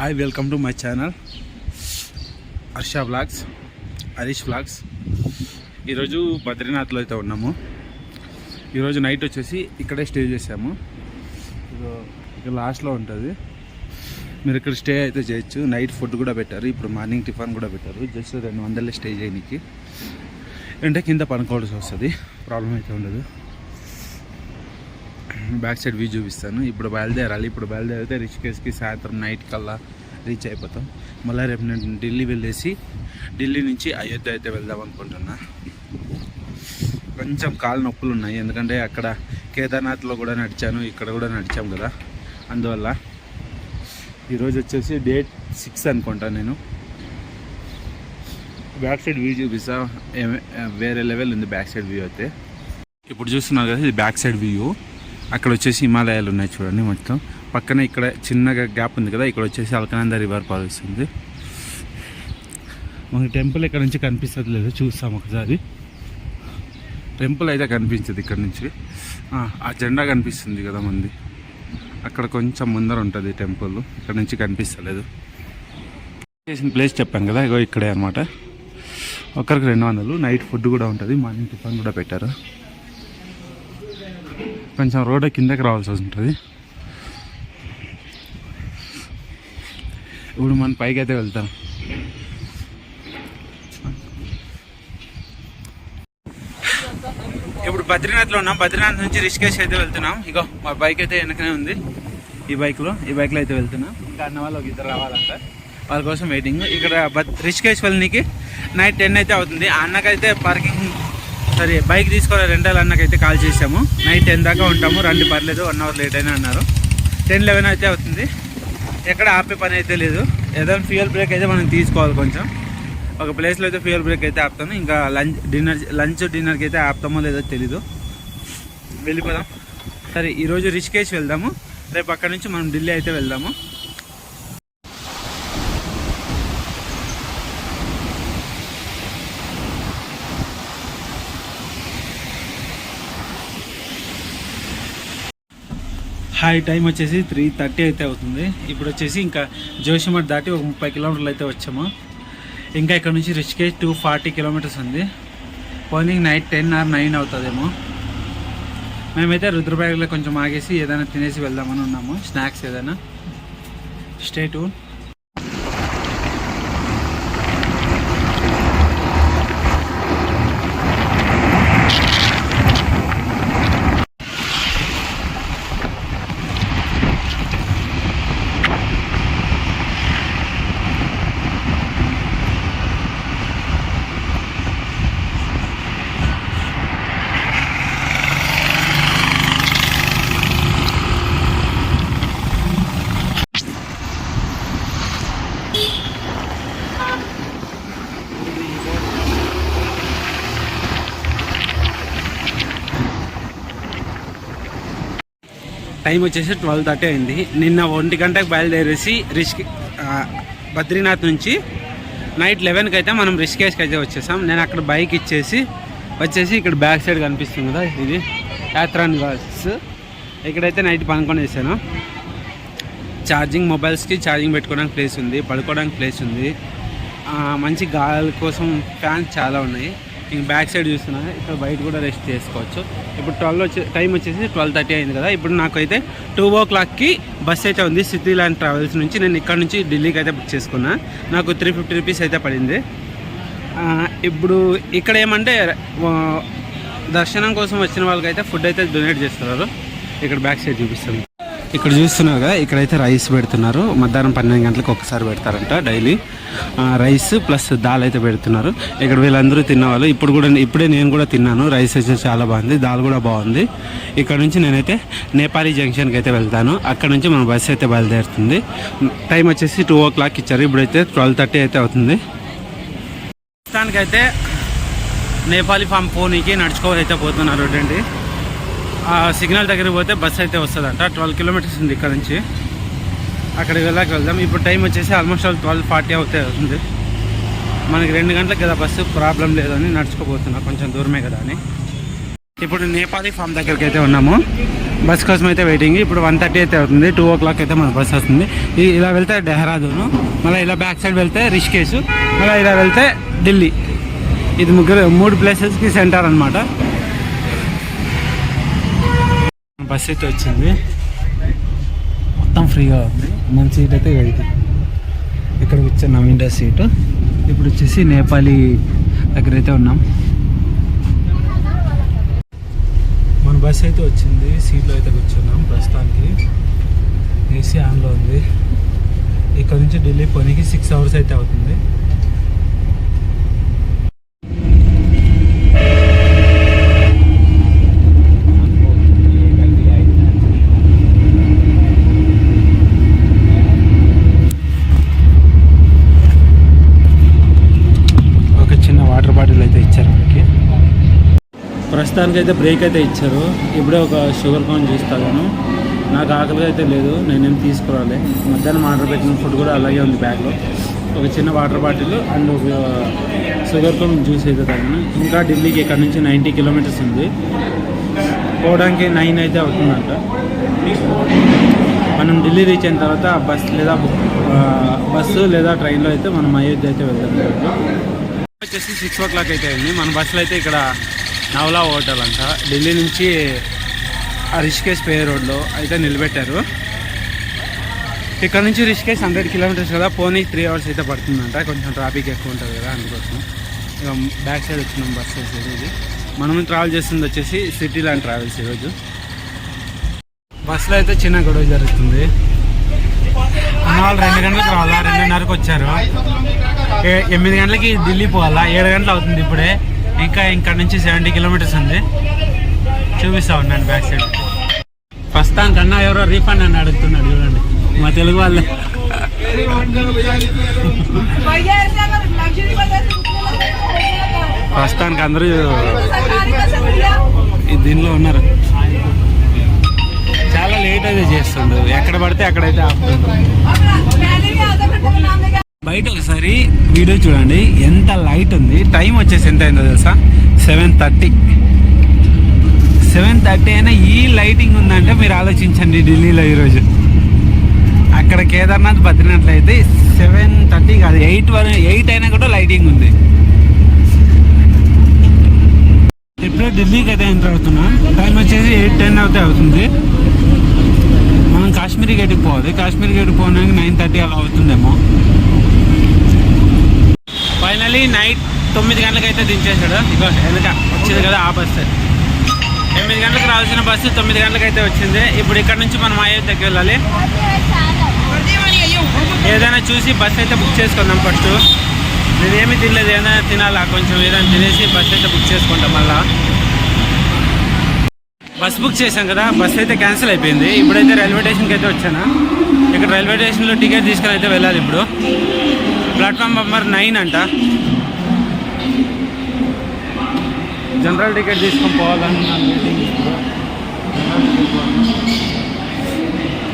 Hi welcome to my channel Harsha vlogs, Harish vlogs. ఈరోజు బద్రీనాథ్లో అయితే ఉన్నాము. ఈరోజు నైట్ వచ్చేసి ఇక్కడే స్టే చేసాము. ఇక్కడ లాస్ట్లో ఉంటుంది. మీరు ఇక్కడ స్టే అయితే చేయొచ్చు. నైట్ ఫుడ్ కూడా పెట్టారు, ఇప్పుడు మార్నింగ్ టిఫిన్ కూడా పెట్టారు. జస్ట్ 200 స్టే చేయడానికి. అంటే కింద పనుకోవాల్సి వస్తుంది, ప్రాబ్లం అయితే ఉండదు. బ్యాక్ సైడ్ వ్యూ చూపిస్తాను. ఇప్పుడు బయలుదేరాలి. ఇప్పుడు బయలుదేరితే రిషికేశ్కి సాయంత్రం నైట్ కల్లా రీచ్ అయిపోతాం. మళ్ళీ రేపు నేను ఢిల్లీ వెళ్ళేసి ఢిల్లీ నుంచి అయోధ్య అయితే వెళ్దాం అనుకుంటున్నా. కొంచెం కాళ్ళు నొప్పులు ఉన్నాయి, ఎందుకంటే అక్కడ కేదార్నాథ్లో కూడా నడిచాను, ఇక్కడ కూడా నడిచాం కదా. అందువల్ల ఈరోజు వచ్చేసి డేట్ 6 అనుకుంటా. నేను బ్యాక్ సైడ్ వ్యూ చూపిస్తా. వేరే లెవెల్ ఉంది బ్యాక్ సైడ్ వ్యూ అయితే. ఇప్పుడు చూస్తున్నారు కదా, ఇది బ్యాక్ సైడ్ వ్యూ. అక్కడ వచ్చేసి హిమాలయాలు ఉన్నాయి చూడండి. మొత్తం పక్కన ఇక్కడ చిన్నగా గ్యాప్ ఉంది కదా, ఇక్కడ వచ్చేసి అల్కనంద రివర్ పారుస్తుంది. మనకి టెంపుల్ ఇక్కడ నుంచి కనిపిస్తుంది లేదు, చూస్తాం ఒకసారి. టెంపుల్ అయితే కనిపించదు ఇక్కడ నుంచి. ఆ జెండా కనిపిస్తుంది కదా మంది, అక్కడ కొంచెం ముందర ఉంటుంది టెంపుల్. ఇక్కడ నుంచి కనిపిస్తలేదు. చేసిన ప్లేస్ చెప్పాను కదా, ఇగో ఇక్కడే అనమాట. ఒకరికి 200. నైట్ ఫుడ్ కూడా ఉంటుంది, మార్నింగ్ టిఫిన్ కూడా పెట్టారు. కొంచెం రోడ్ కిందకి రావాల్సి ఉంటుంది. ఇప్పుడు మనం పైకి అయితే వెళ్తాం. ఇప్పుడు బద్రీనాథ్లో ఉన్నాం. బద్రీనాథ్ నుంచి రిషికేశ్ అయితే వెళ్తున్నాం. ఇగో మా బైక్ అయితే వెనకనే ఉంది. ఈ బైక్లో అయితే వెళ్తున్నాం. ఇంకా అన్న వాళ్ళు ఒక ఇద్దరు రావాలంట, వాళ్ళ కోసం వెయిటింగ్. ఇక్కడ రిషికేశ్ వెళ్ళడానికి నైట్ 10 అయితే అవుతుంది. ఆ అన్నకైతే పార్కింగ్ బైక్ తీసుకోవాలి రెంటాలు అన్నకైతే కాల్ చేసాము. నైట్ 10 దాకా ఉంటాము, రండి పర్లేదు, 1 అవర్ లేట్ అయినా అన్నారు. 10-11 అయితే అవుతుంది. ఎక్కడ ఆపే పని అయితే లేదు. ఏదైనా ఫ్యూయల్ బ్రేక్ అయితే మనం తీసుకోవాలి. కొంచెం ఒక ప్లేస్లో అయితే ఫ్యూయల్ బ్రేక్ అయితే ఆపుతాను. ఇంకా లంచ్ డిన్నర్కి అయితే ఆపుతామో లేదో తెలీదు. వెళ్ళిపోదాం. సరే, ఈరోజు రిషికేశ్ వెళ్దాము, రేపు అక్కడ నుంచి మనం ఢిల్లీ అయితే వెళ్దాము. హాయ్, టైం వచ్చేసి 3:30 అయితే అవుతుంది. ఇప్పుడు వచ్చేసి ఇంకా జోషిమఠ్ దాటి ఒక 30 కిలోమీటర్లు అయితే వచ్చాము. ఇంకా ఇక్కడ నుంచి రిషికేశ్ 240 కిలోమీటర్స్ ఉంది. మార్నింగ్ నైట్ 10 or 9 అవుతుందేమో. మేమైతే రుద్రబాగ్లో కొంచెం ఆగేసి ఏదైనా తినేసి వెళ్దామని ఉన్నాము, స్నాక్స్ ఏదైనా. Stay tune. టైం వచ్చేసి 12:30 అయింది. నిన్న 1 గంటకు బయలుదేరేసి బద్రీనాథ్ నుంచి నైట్ 11కి అయితే మనం రిషికేశ్కి అయితే వచ్చేసాం. నేను అక్కడ బైక్ ఇచ్చేసి ఇక్కడ బ్యాక్ సైడ్ కనిపిస్తుంది కదా, ఇది యాత్రా నివాస్. ఇక్కడైతే నైట్ పనుకొని వేసాను. మొబైల్స్కి ఛార్జింగ్ పెట్టుకోవడానికి ప్లేస్ ఉంది, పడుకోవడానికి ప్లేస్ ఉంది. మంచి గాలి కోసం ఫ్యాన్స్ చాలా ఉన్నాయి. ఇంక బ్యాక్ సైడ్ చూస్తున్నా, ఇక్కడ బయట కూడా రెస్ట్ చేసుకోవచ్చు. ఇప్పుడు టైం వచ్చేసి 12:30 అయింది కదా. ఇప్పుడు నాకైతే 2 o'clockకి బస్ అయితే ఉంది సిటీ ల్యాండ్ ట్రావెల్స్ నుంచి. నేను ఇక్కడ నుంచి ఢిల్లీకి అయితే బుక్ చేసుకున్నా. నాకు 350 రూపీస్ అయితే పడింది. ఇప్పుడు ఇక్కడ ఏమంటే దర్శనం కోసం వచ్చిన వాళ్ళకైతే ఫుడ్ అయితే డొనేట్ చేస్తున్నారు. ఇక్కడ బ్యాక్ సైడ్ చూపిస్తాను. ఇక్కడ చూస్తున్నారు కదా, ఇక్కడైతే రైస్ పెడుతున్నారు. మధ్యాహ్నం 12 గంటలకు ఒకసారి పెడతారంట డైలీ. రైస్ ప్లస్ దాల్ అయితే పెడుతున్నారు. ఇక్కడ వీళ్ళందరూ తిన్నవాళ్ళు. ఇప్పుడే నేను కూడా తిన్నాను. రైస్ అయితే చాలా బాగుంది, దాల్ కూడా బాగుంది. ఇక్కడ నుంచి నేనైతే నేపాలీ జంక్షన్కి అయితే వెళ్తాను. అక్కడ నుంచి మన బస్సు అయితే బయలుదేరుతుంది. టైం వచ్చేసి 2 o'clock ఇచ్చారు. ఇప్పుడైతే 12:30 అయితే అవుతుంది. ప్రస్తుతానికైతే నేపాలీ ఫామ్ పోనీకి నడుచుకోవాలి అయితే పోతున్నారు. చూడండి, సిగ్నల్ దగ్గర పోతే బస్సు అయితే వస్తుందంట. 12 కిలోమీటర్స్ ఉంది ఇక్కడ నుంచి. అక్కడికి వెళ్దాం. ఇప్పుడు టైం వచ్చేసి ఆల్మోస్ట్ 12:40 అవుతుంది. మనకి 2 గంటలకు కదా బస్సు, ప్రాబ్లం లేదని నడుచుకోబోతున్నా, కొంచెం దూరమే కదా అని. ఇప్పుడు నేపాలీ ఫామ్ దగ్గరికి అయితే ఉన్నాము. బస్ కోసం అయితే వెయిటింగ్. ఇప్పుడు 1:30 అయితే అవుతుంది. 2 o'clock అయితే మన బస్ వస్తుంది. ఇలా వెళ్తే డెహ్రాదూన్, మళ్ళీ ఇలా బ్యాక్ సైడ్ వెళ్తే రిషికేష్, మళ్ళీ ఇలా వెళ్తే ఢిల్లీ. ఇది 3 ప్లేసెస్కి సెంటర్ అనమాట. బస్ అయితే వచ్చింది, మొత్తం ఫ్రీగా ఉంది. మన సీట్ అయితే వెయిటింగ్. ఇక్కడ కూర్చున్నాం ఇండియా సీటు. ఇప్పుడు వచ్చేసి నేపాలీ దగ్గర అయితే ఉన్నాం. మన బస్ అయితే వచ్చింది, సీట్లో అయితే కూర్చున్నాం. ప్రస్తుతానికి ఏసీ ఆన్లో ఉంది. ఇక్కడ నుంచి ఢిల్లీ పోనీకి 6 hours అయితే అవుతుంది. ఒక చిన్న వాటర్ బాటిల్ అయితే ఇచ్చారు మనకి. ప్రస్తుతానికి అయితే బ్రేక్ అయితే ఇచ్చారు. ఇప్పుడే ఒక షుగర్ కాన్ చూస్తాను. నాకు ఆకలిగా అయితే లేదు, నేనేం తీసుకురాలే. మధ్యాహ్నం ఆర్డర్ పెట్టిన ఫుడ్ కూడా అలాగే ఉంది బ్యాగ్లో. ఒక చిన్న వాటర్ బాటిల్ అండ్ ఒక షుగర్ కాన్ జ్యూస్ అయితే తాగాను. ఇంకా ఢిల్లీకి ఇక్కడ నుంచి 90 kilometers ఉంది. పోవడానికి 9 అయితే అవుతుందంట. మనం ఢిల్లీ రీచ్ అయిన తర్వాత బస్సు లేదా ట్రైన్లో అయితే మనం అయోధ్య అయితే వెళ్తాం. వచ్చేసి 6 o'clock అయితే అయింది. మన బస్సులో అయితే ఇక్కడ నవలా హోటల్ అంట. ఢిల్లీ నుంచి రిషికేష్ పే రోడ్లో అయితే నిలబెట్టారు. ఇక్కడ నుంచి రిషికేష్ 100 kilometers కదా, పోనీ 3 hours అయితే పడుతుందంట. కొంచెం ట్రాఫిక్ ఎక్కువ ఉంటుంది కదా, అందుకోసం ఇక బ్యాక్ సైడ్ వచ్చినాం బస్ వచ్చేసి. ఇది మనం ట్రావెల్ చేస్తుంది వచ్చేసి సిటీ ల్యాండ్ ట్రావెల్స్. ఈరోజు బస్సులో అయితే చిన్న గొడవ జరుగుతుంది. అన్న వాళ్ళు 2 గంటలకు రావాలా, 2:30కి వచ్చారు. 8 గంటలకి ఢిల్లీ పోవాలా, 7 గంటలు అవుతుంది ఇప్పుడే. ఇంకా ఇక్కడ నుంచి 70 kilometers ఉంది. చూపిస్తా ఉన్నాను బ్యాక్ సైడ్. ప్రస్తుతానికన్నా ఎవరో రీఫండ్ అని అడుగుతున్నాడు, చూడండి మా తెలుగు వాళ్ళే. ప్రస్తుతానికి అందరూ దీనిలో ఉన్నారు. చాలా లేట్ అయితే చేస్తుండ్రు, ఎక్కడ పడితే అక్కడైతే ఆపుతుండ్రు. బయట ఒకసారి వీడియో చూడండి, ఎంత లైట్ ఉంది. టైం వచ్చేసి ఎంత అయిందో తెలుసా, 7:30. 7:30 అయినా ఈ లైటింగ్ ఉందంటే మీరు ఆలోచించండి. ఢిల్లీలో ఈరోజు అక్కడ కేదార్నాథ్, బద్రీనాథ్లో అయితే 7:30 కాదు, 8 అయినా కూడా లైటింగ్ ఉంది. ఇప్పుడే ఢిల్లీకి అయితే ఎంటర్ అవుతున్నాం. టైం వచ్చేసి 8:10 అయితే అవుతుంది. మనం కాశ్మీరీ గేట్కి పోవాలి. కాశ్మీరీ గేట్కి పోవడానికి 9:30 అలా అవుతుందేమో. ఫైనలీ నైట్ 9 గంటలకు అయితే దించేశాడు. ఇక వెనక వచ్చింది కదా ఆ బస్సు. 8 గంటలకు రావాల్సిన బస్సు 9 గంటలకు అయితే వచ్చింది. ఇప్పుడు ఇక్కడ నుంచి మనం అయోధ్యకి వెళ్ళాలి. ఏదైనా చూసి బస్ అయితే బుక్ చేసుకుందాం. ఫస్ట్ నేనేమి తినలేదు, ఏదైనా తినాలా, కొంచెం ఏదైనా తినేసి బస్ అయితే బుక్ చేసుకుంటాం. మళ్ళా బస్ బుక్ చేశాం కదా, బస్ అయితే క్యాన్సిల్ అయిపోయింది. ఇప్పుడైతే రైల్వే స్టేషన్కి అయితే వచ్చాను. ఇక్కడ రైల్వే స్టేషన్లో టికెట్ తీసుకొని అయితే వెళ్ళాలి. ఇప్పుడు ప్లాట్ఫామ్ నెంబర్ 9 అంట. జనరల్ టికెట్ తీసుకొని పోవాలని వెయిటింగ్.